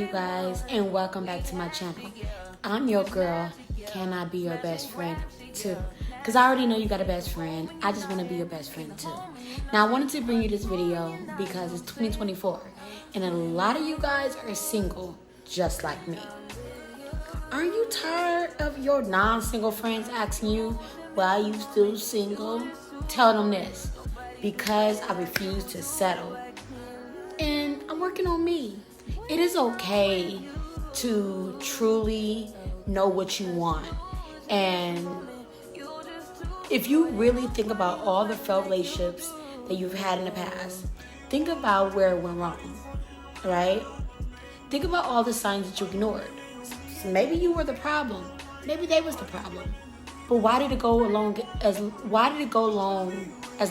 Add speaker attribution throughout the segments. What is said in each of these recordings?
Speaker 1: you guys, and welcome back to my channel. I'm your girl. Can I be your best friend too? Because I already know you got a best friend. I just want to be your best friend too. Now I wanted to bring you this video because it's 2024 and a lot of you guys are single just like me. Aren't you tired of your non-single friends asking you, why are you still single? Tell them this: because I refuse to settle. And I'm working on me. It is okay to truly know what you want. And if you really think about all the failed relationships that you've had in the past, think about where it went wrong, right? Think about all the signs that you ignored. So maybe you were the problem. Maybe they was the problem. But why did it go along as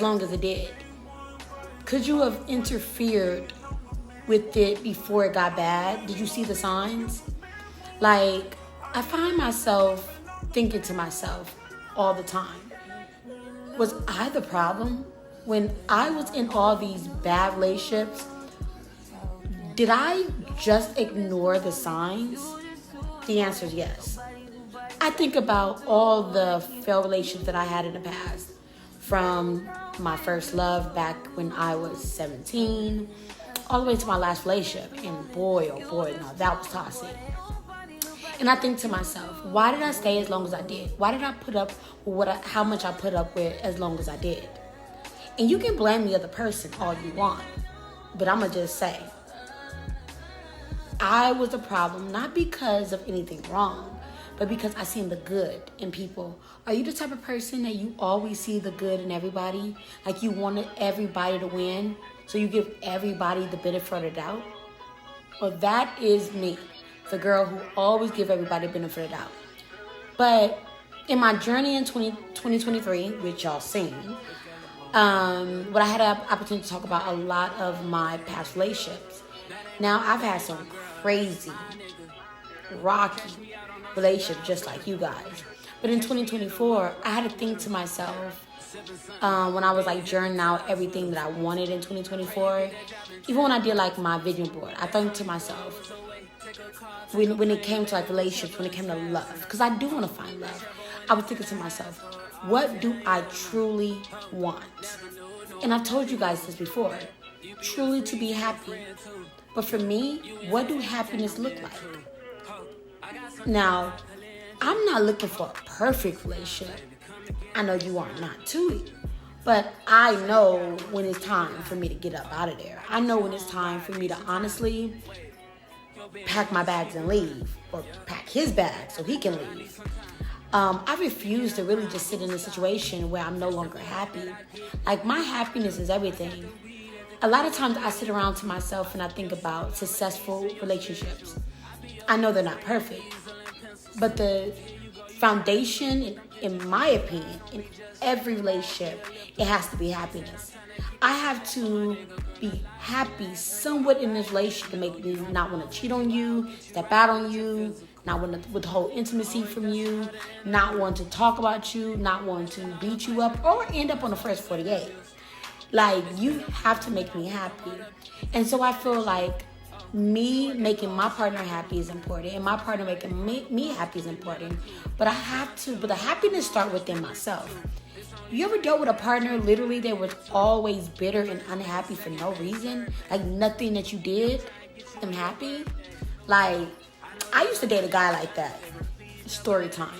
Speaker 1: long as it did? Could you have interfered with it before it got bad? Did you see the signs? Like, I find myself thinking to myself all the time, was I the problem? When I was in all these bad relationships, did I just ignore the signs? The answer is yes. I think about all the failed relationships that I had in the past, from my first love back when I was 17, all the way to my last relationship. And boy, oh boy, no, that was toxic. And I think to myself, why did I stay as long as I did? Why did I put up with how much I put up with as long as I did? And you can blame the other person all you want, but I'm going to just say, I was the problem, not because of anything wrong, but because I seen the good in people. Are you the type of person that you always see the good in everybody? Like you wanted everybody to win, so you give everybody the benefit of the doubt? Well, that is me, the girl who always give everybody the benefit of the doubt. But in my journey in 2023, which y'all seen, what I had an opportunity to talk about a lot of my past relationships. Now, I've had some crazy, rocky relationship just like you guys. But in 2024, I had to think to myself, when I was like journaling out everything that I wanted in 2024, even when I did like my vision board, I think to myself, when it came to like relationships, when it came to love, because I do want to find love, I was thinking to myself, what do I truly want? And I've told you guys this before, truly to be happy. But for me, what do happiness look like? Now, I'm not looking for a perfect relationship. I know you are not too. But I know when it's time for me to get up out of there. I know when it's time for me to honestly pack my bags and leave. Or pack his bags so he can leave. I refuse to really just sit in a situation where I'm no longer happy. Like, my happiness is everything. A lot of times I sit around to myself and I think about successful relationships. I know they're not perfect, but the foundation, in my opinion, in every relationship, it has to be happiness. I have to be happy somewhat in this relationship to make me not want to cheat on you, step out on you, not want to withhold intimacy from you, not want to talk about you, not want to beat you up, or end up on the first 48. Like, you have to make me happy. And so I feel like me making my partner happy is important, and my partner making me happy is important. But the happiness start within myself. You ever dealt with a partner, literally, they were always bitter and unhappy for no reason? Like, nothing that you did made them happy? Like, I used to date a guy like that. Storytime.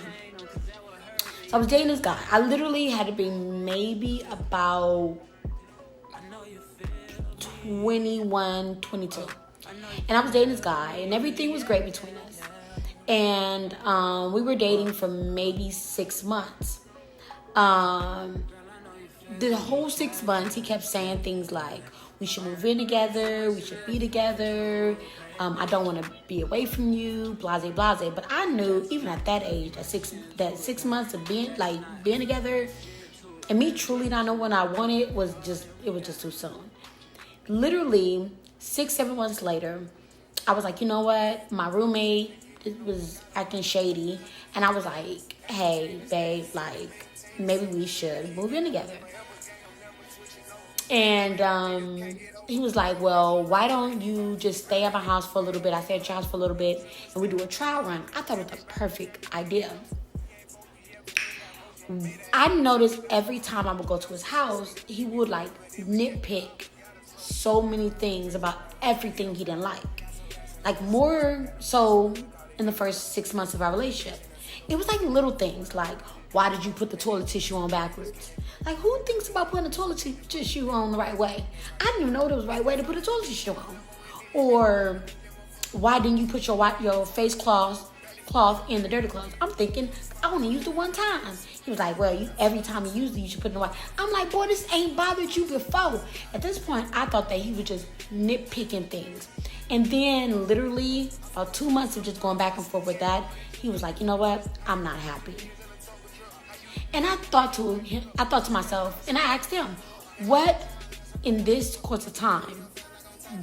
Speaker 1: So I was dating this guy. I literally had to be maybe about 21, 22. And I was dating this guy, and everything was great between us. And we were dating for maybe 6 months. The whole 6 months, he kept saying things like, we should move in together, we should be together, I don't want to be away from you, blase, blase. But I knew, even at that age, that 6 months of being together, and me truly not knowing what I wanted, was just too soon. Literally, 6-7 months later, I was like, you know what? My roommate was acting shady. And I was like, hey, babe, like, maybe we should move in together. And he was like, well, why don't you just stay at my house for a little bit? I stay at your house for a little bit and we do a trial run. I thought it was the perfect idea. I noticed every time I would go to his house, he would like nitpick so many things about everything he didn't like. Like more so in the first 6 months of our relationship. It was like little things like, why did you put the toilet tissue on backwards? Like, who thinks about putting the toilet tissue on the right way? I didn't even know there was the right way to put a toilet tissue on. Or, why didn't you put your face cloth in the dirty clothes? I'm thinking, I only used it one time. He was like, well, every time you use it, you should put it in the water. I'm like, boy, this ain't bothered you before. At this point, I thought that he was just nitpicking things. And then literally about 2 months of just going back and forth with that, he was like, you know what? I'm not happy. And I thought to myself, and I asked him, what in this course of time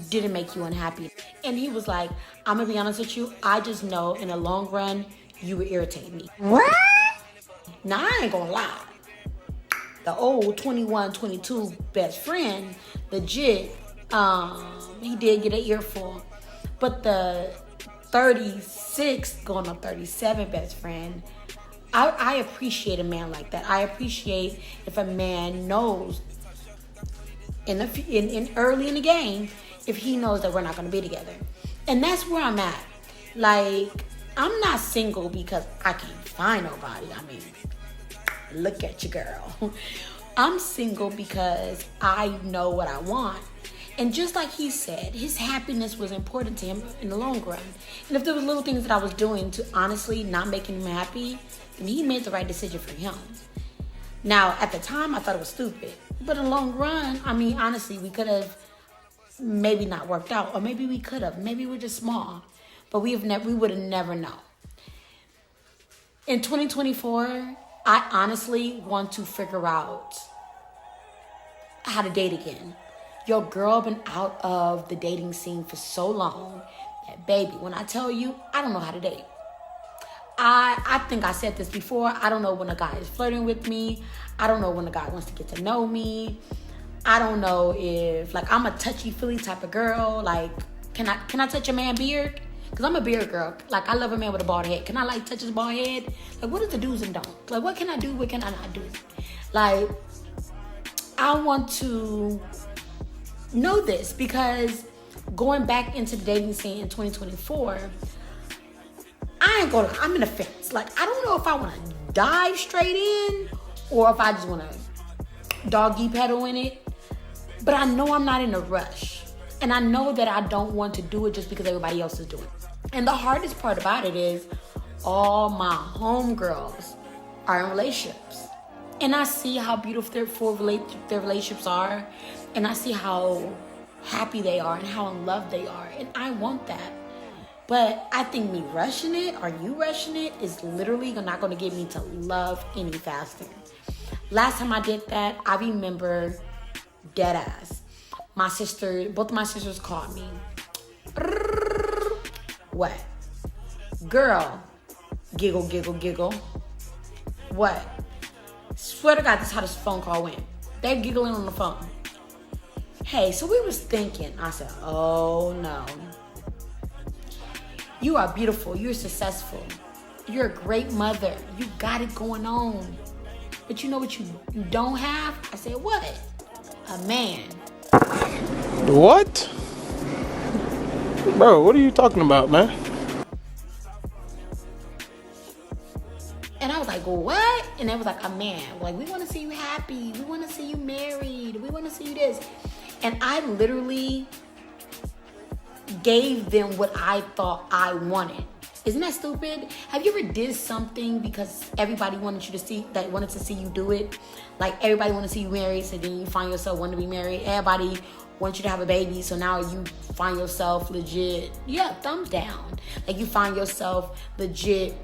Speaker 1: didn't make you unhappy? And he was like, I'm gonna be honest with you, I just know in the long run, you would irritate me.
Speaker 2: What?
Speaker 1: Now, I ain't gonna lie. The old 21, 22 best friend, legit, he did get an earful. But the 36 going on 37 best friend, I appreciate a man like that. I appreciate if a man knows in early in the game, if he knows that we're not going to be together. And that's where I'm at. Like, I'm not single because I can't find nobody. I mean, look at you, girl. I'm single because I know what I want. And just like he said, his happiness was important to him in the long run. And if there was little things that I was doing to honestly not making him happy, then he made the right decision for him. Now, at the time, I thought it was stupid. But in the long run, I mean, honestly, we could have maybe not worked out. Or maybe we could have. Maybe we're just small. But we would have never known. In 2024, I honestly want to figure out how to date again. Your girl been out of the dating scene for so long that, baby, when I tell you, I don't know how to date. I think I said this before. I don't know when a guy is flirting with me. I don't know when a guy wants to get to know me. I don't know if, like, I'm a touchy-feely type of girl. Like, can I touch a man's beard? Because I'm a beard girl. Like, I love a man with a bald head. Can I, like, touch his bald head? Like, what is the do's and don'ts? Like, what can I do? What can I not do? Like, I want to know this because going back into the dating scene in 2024, I'm in the fence. Like, I don't know if I want to dive straight in or if I just want to doggy pedal in it. But I know I'm not in a rush. And I know that I don't want to do it just because everybody else is doing it. And the hardest part about it is all my homegirls are in relationships. And I see how beautiful their relationships are. And I see how happy they are and how in love they are. And I want that. But I think me rushing it or you rushing it is literally not going to get me to love any faster. Last time I did that, I remember dead ass. Both of my sisters called me. What? Girl. Giggle, giggle, giggle. What? Swear to God, this is how this phone call went. They're giggling on the phone. Hey, so we was thinking. I said, oh no. You are beautiful. You're successful. You're a great mother. You got it going on. But you know what you don't have? I said, what? A man.
Speaker 2: What? Bro, what are you talking about, man?
Speaker 1: And I was like, what? And they was like, a man. Like, we want to see you happy. We want to see you married. We want to see you this. And I literally gave them what I thought I wanted. Isn't that stupid? Have you ever did something because everybody wanted to see you do it? Like, everybody wanted to see you married, so then you find yourself wanting to be married. Everybody wants you to have a baby, so now you find yourself legit, thumbs down. Like, you find yourself legit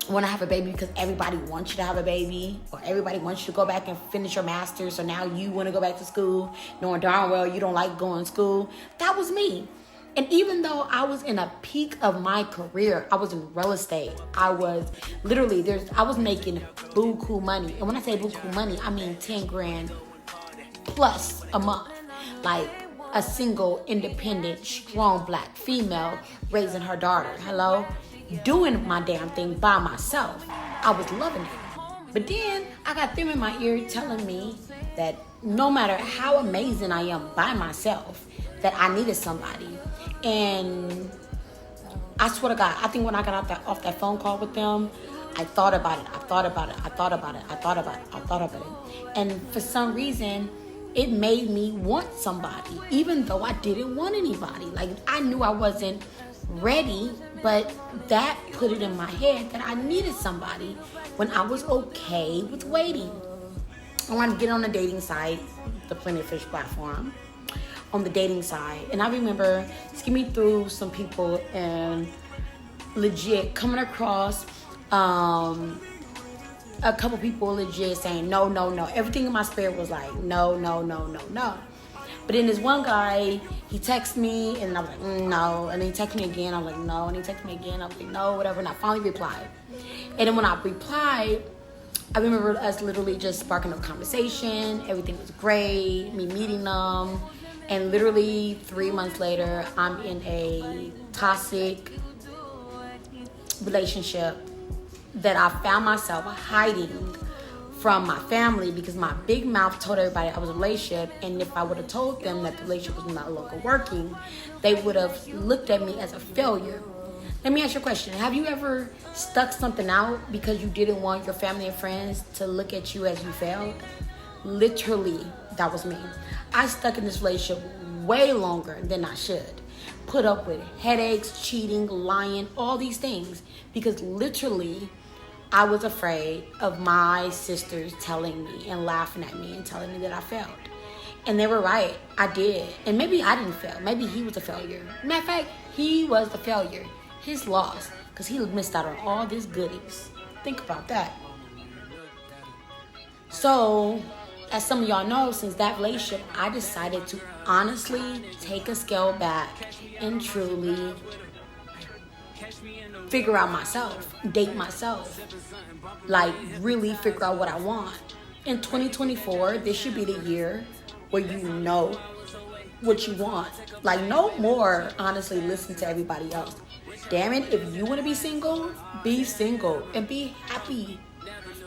Speaker 1: want to have a baby because everybody wants you to have a baby, or everybody wants you to go back and finish your master's, so now you want to go back to school, knowing darn well you don't like going to school. That was me. And even though I was in a peak of my career, I was in real estate. I was literally, I was making buku money. And when I say buku money, I mean 10 grand plus a month. Like a single, independent, strong black female raising her daughter. Hello? Doing my damn thing by myself. I was loving it. But then I got them in my ear telling me that no matter how amazing I am by myself, that I needed somebody. And I swear to God, I think when I got off that phone call with them, I thought about it. And for some reason, it made me want somebody, even though I didn't want anybody. Like, I knew I wasn't ready, but that put it in my head that I needed somebody when I was okay with waiting. I wanted to get on the dating site, the Plenty of Fish platform, on the dating side. And I remember skimming through some people and legit coming across a couple people legit saying no. Everything in my spirit was like no. But then this one guy, he texted me and I was like no. And then he texted me again, I was like no. And he texted me again, I was like no, whatever. And I finally replied. And then when I replied, I remember us literally just sparking up conversation. Everything was great, me meeting them. And literally 3 months later, I'm in a toxic relationship that I found myself hiding from my family because my big mouth told everybody I was in a relationship. And if I would have told them that the relationship was not longer working, they would have looked at me as a failure. Let me ask you a question. Have you ever stuck something out because you didn't want your family and friends to look at you as you failed? Literally, that was me. I stuck in this relationship way longer than I should. Put up with headaches, cheating, lying, all these things. Because literally, I was afraid of my sisters telling me and laughing at me and telling me that I failed. And they were right. I did. And maybe I didn't fail. Maybe he was a failure. Matter of fact, he was the failure. His loss. Because he missed out on all these goodies. Think about that. So, as some of y'all know, since that relationship, I decided to honestly take a scale back and truly figure out myself, date myself, like really figure out what I want. In 2024, this should be the year where you know what you want. Like, no more, honestly, listen to everybody else. Damn it, if you want to be single and be happy.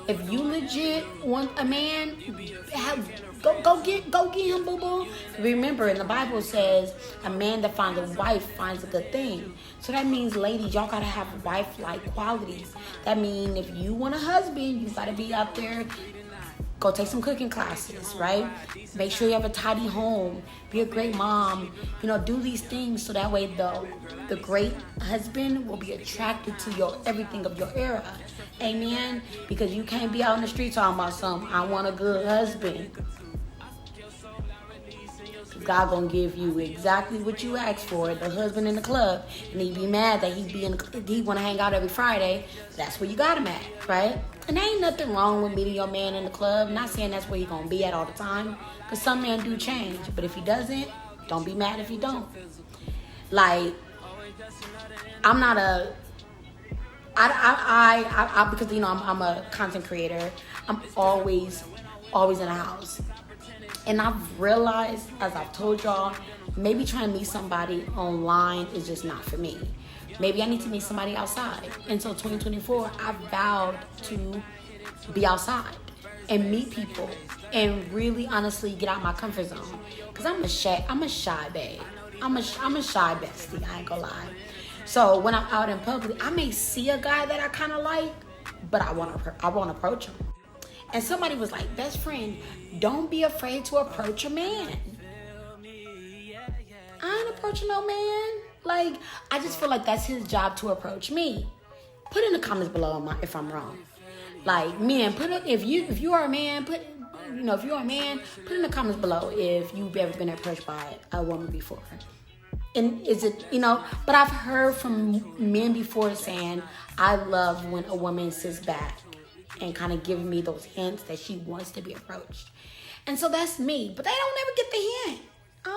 Speaker 1: If you legit want a man, go get him, boo boo. Remember, in the Bible says a man that finds a wife finds a good thing. So that means, ladies, y'all gotta have wife-like qualities. That means if you want a husband, you gotta be out there. Go take some cooking classes, right? Make sure you have a tidy home. Be a great mom. Do these things so that way the great husband will be attracted to your everything of your era. Amen? Because you can't be out in the street talking about something. I want a good husband. God gonna give you exactly what you asked for, the husband in the club, and he be mad that he wanna hang out every Friday. That's where you got him at, right? And there ain't nothing wrong with meeting your man in the club. Not saying that's where he gonna be at all the time, because some men do change. But if he doesn't, don't be mad if he don't. Like, I'm not a because I'm a content creator. I'm always in a house. And I've realized, as I've told y'all, maybe trying to meet somebody online is just not for me. Maybe I need to meet somebody outside. And so 2024, I vowed to be outside and meet people and really honestly get out my comfort zone. Because I'm a shy babe. I'm a shy bestie, I ain't gonna lie. So when I'm out in public, I may see a guy that I kind of like, but I won't approach him. And somebody was like, best friend, don't be afraid to approach a man. I ain't approaching no man. Like, I just feel like that's his job to approach me. Put in the comments below if I'm wrong. Like, men, if you are a man, put in the comments below if you've ever been approached by a woman before. And is it, but I've heard from men before saying, I love when a woman sits back and kind of giving me those hints that she wants to be approached. And so that's me. But they don't ever get the hint. I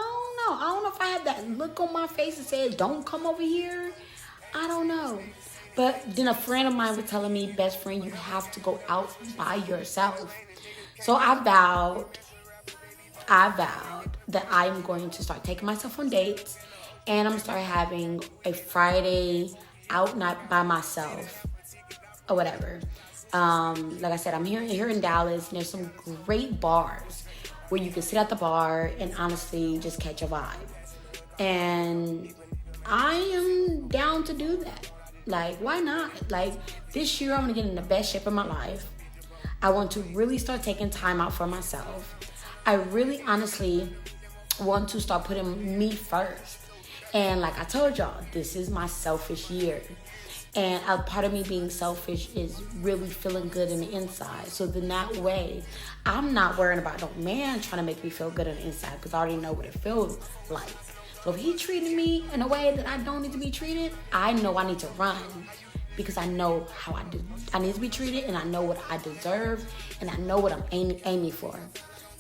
Speaker 1: don't know if I have that look on my face that says, don't come over here. I don't know. But then a friend of mine was telling me, best friend, you have to go out by yourself. So I I vowed that I'm going to start taking myself on dates, and I'm going to start having a Friday out night by myself or whatever. Like I said, I'm here in Dallas, and there's some great bars where you can sit at the bar and honestly just catch a vibe. And I am down to do that. Like, why not? Like, this year I want to get in the best shape of my life. I want to really start taking time out for myself. I really honestly want to start putting me first. And like I told y'all, this is my selfish year. And a part of me being selfish is really feeling good in the inside. So then that way, I'm not worrying about no man trying to make me feel good on the inside, because I already know what it feels like. So if he treated me in a way that I don't need to be treated, I know I need to run, because I know how I need to be treated, and I know what I deserve, and I know what I'm aiming for.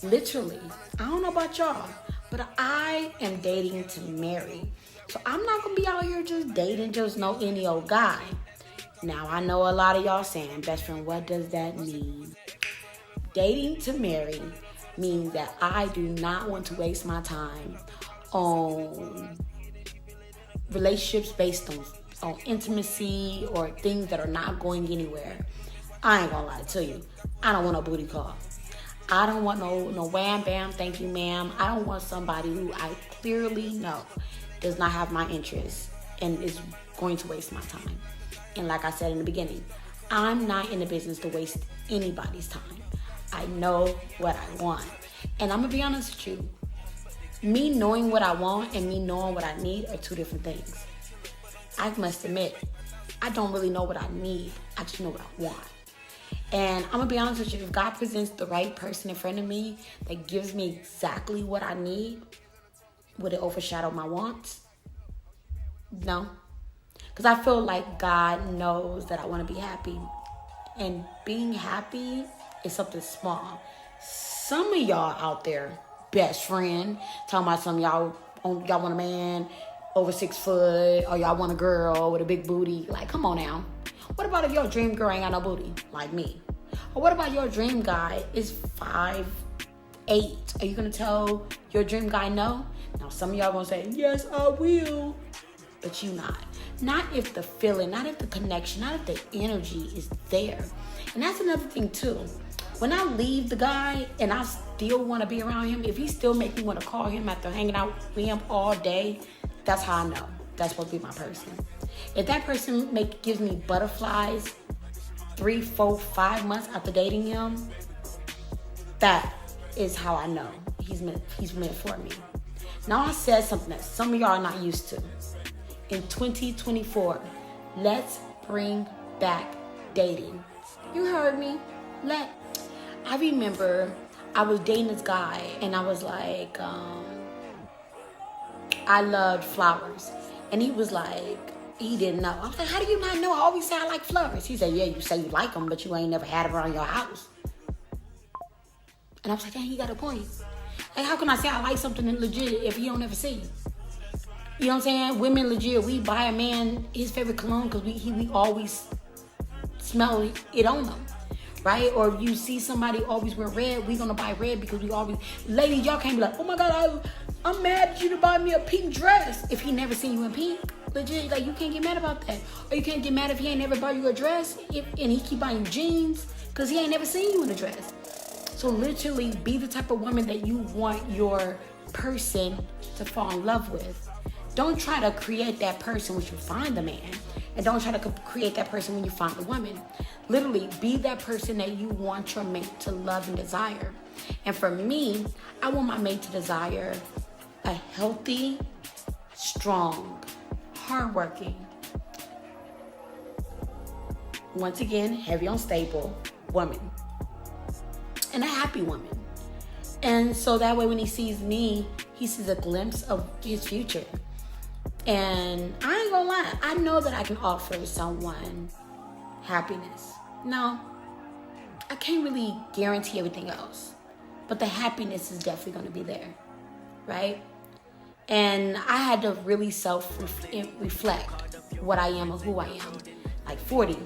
Speaker 1: Literally, I don't know about y'all, but I am dating to marry. So I'm not going to be out here just dating just no any old guy. Now, I know a lot of y'all saying, best friend, what does that mean? Dating to marry means that I do not want to waste my time on relationships based on intimacy or things that are not going anywhere. I ain't gonna lie to you. I don't want no booty call. I don't want no wham bam, thank you ma'am. I don't want somebody who I clearly know does not have my interest and is going to waste my time. And like I said in the beginning, I'm not in the business to waste anybody's time. I know what I want. And I'm gonna be honest with you. Me knowing what I want and me knowing what I need are two different things. I must admit, I don't really know what I need. I just know what I want. And I'm gonna be honest with you, if God presents the right person in front of me that gives me exactly what I need, would it overshadow my wants? No. Because I feel like God knows that I want to be happy. And being happy is something small. Some of y'all out there, best friend, talking about some y'all want a man over 6 foot, or y'all want a girl with a big booty. Like, come on now. What about if your dream girl ain't got no booty, like me? Or what about your dream guy is 5'8"? Are you gonna tell your dream guy no? Now, some of y'all gonna say, yes, I will. But you not. Not if the feeling, not if the connection, not if the energy is there. And that's another thing too. When I leave the guy and I still want to be around him, if he still make me want to call him after hanging out with him all day, that's how I know that's supposed to be my person. If that person gives me butterflies 3, 4, 5 months after dating him, that is how I know he's meant for me. Now I said something that some of y'all are not used to. In 2024, let's bring back dating. You heard me. I remember I was dating this guy and I was like, I loved flowers. And he was like, he didn't know. I was like, how do you not know? I always say I like flowers. He said, yeah, you say you like them, but you ain't never had them around your house. And I was like, dang, he got a point. Like, how can I say I like something legit if he don't ever see it? You know what I'm saying? Women legit, we buy a man his favorite cologne because we always smell it on them, right? Or if you see somebody always wear red, we gonna buy red because we always... Ladies, y'all can't be like, oh my God, I'm mad at you to buy me a pink dress if he never seen you in pink. Legit, like, you can't get mad about that. Or you can't get mad if he ain't never bought you a dress and he keep buying jeans because he ain't never seen you in a dress. So literally be the type of woman that you want your person to fall in love with. Don't try to create that person when you find the man. And don't try to create that person when you find the woman. Literally, be that person that you want your mate to love and desire. And for me, I want my mate to desire a healthy, strong, hardworking, once again, heavy on stable woman. And a happy woman. And so that way when he sees me, he sees a glimpse of his future. And I ain't gonna lie, I know that I can offer someone happiness. No, I can't really guarantee everything else, but the happiness is definitely gonna be there, right? And I had to really self-reflect what I am and who I am. Like 40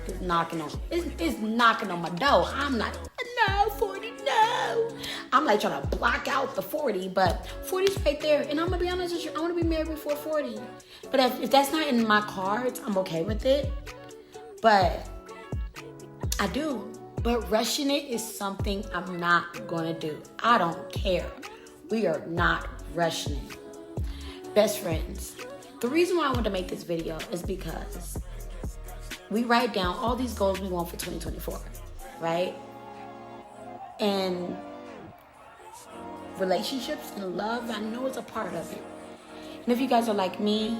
Speaker 1: is knocking on my door. I'm not, no, 40, no. I'm like trying to block out the 40, but 40's right there. And I'm gonna be honest with you, I want to be married before 40. But if that's not in my cards, I'm okay with it. But I do. But rushing it is something I'm not gonna do. I don't care. We are not rushing it. Best friends. The reason why I wanted to make this video is because we write down all these goals we want for 2024, right? And relationships and love, I know it's a part of it. And if you guys are like me,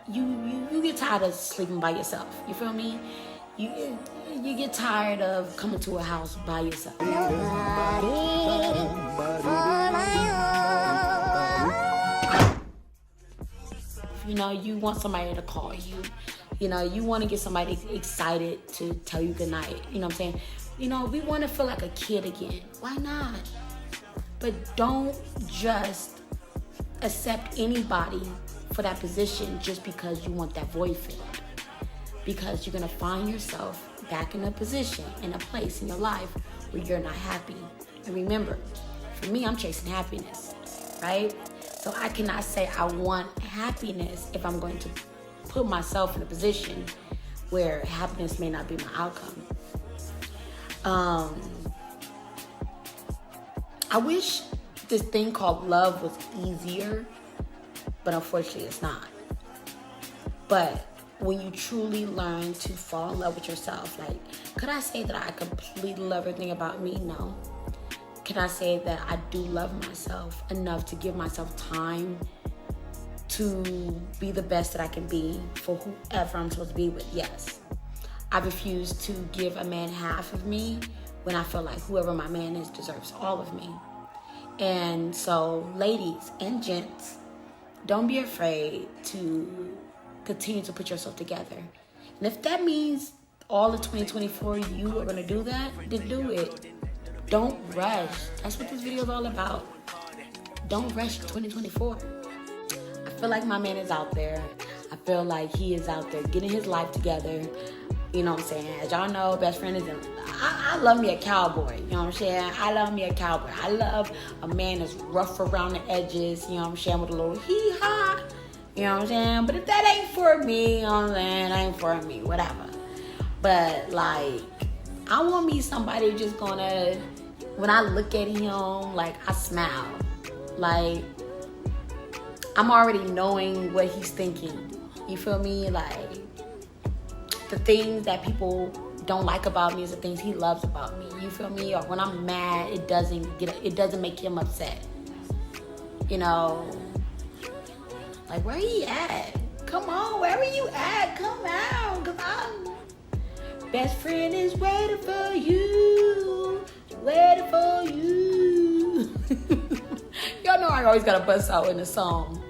Speaker 1: you get tired of sleeping by yourself. You feel me? You get tired of coming to a house by yourself. You know, you want somebody to call you. You know, you want to get somebody excited to tell you goodnight. You know what I'm saying? You know, we want to feel like a kid again. Why not? But don't just accept anybody for that position just because you want that void filled. Because you're going to find yourself back in a position, in a place in your life where you're not happy. And remember, for me, I'm chasing happiness, right? So I cannot say I want happiness if I'm going to put myself in a position where happiness may not be my outcome. I wish this thing called love was easier, but unfortunately it's not. But when you truly learn to fall in love with yourself, like, could I say that I completely love everything about me? No. Can I say that I do love myself enough to give myself time to be the best that I can be for whoever I'm supposed to be with? Yes. I refuse to give a man half of me when I feel like whoever my man is deserves all of me. And so, ladies and gents, don't be afraid to continue to put yourself together. And if that means all of 2024 you are going to do that, then do it. Don't rush. That's what this video is all about. Don't rush 2024. I feel like my man is out there. I feel like he is out there getting his life together. You know what I'm saying? As y'all know, best friend is I love me a cowboy. You know what I'm saying? I love me a cowboy. I love a man that's rough around the edges. You know what I'm saying? With a little hee-haw. You know what I'm saying? But if that ain't for me, you know what I'm saying? Ain't for me. Whatever. But, like, I want me somebody just gonna, when I look at him, like, I smile. Like, I'm already knowing what he's thinking. You feel me? Like, the things that people don't like about me is the things he loves about me. You feel me? Or when I'm mad, it doesn't make him upset. You know, like, where he at? Come on, wherever you at, come out. Cause I'm best friend is waiting for you. Waiting for you. Y'all know I always gotta bust out in the song.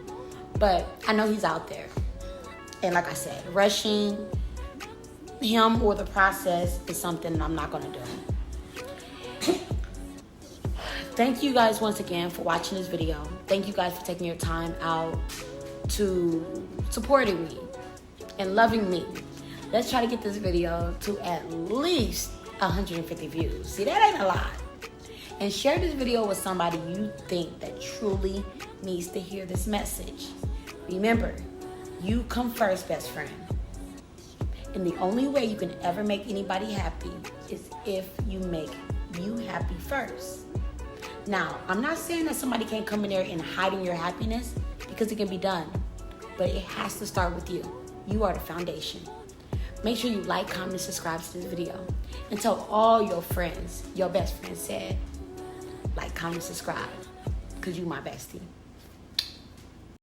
Speaker 1: But I know he's out there. And like I said, rushing him or the process is something I'm not gonna do. Thank you guys once again for watching this video. Thank you guys for taking your time out to supporting me and loving me. Let's try to get this video to at least 150 views. See, that ain't a lot. And share this video with somebody you think that truly needs to hear this message. Remember, you come first, best friend. And the only way you can ever make anybody happy is if you make you happy first. Now, I'm not saying that somebody can't come in there and hiding your happiness, because it can be done. But it has to start with you. You are the foundation. Make sure you like, comment, subscribe to this video. And tell all your friends, your best friend said, like, comment, subscribe, because you my bestie.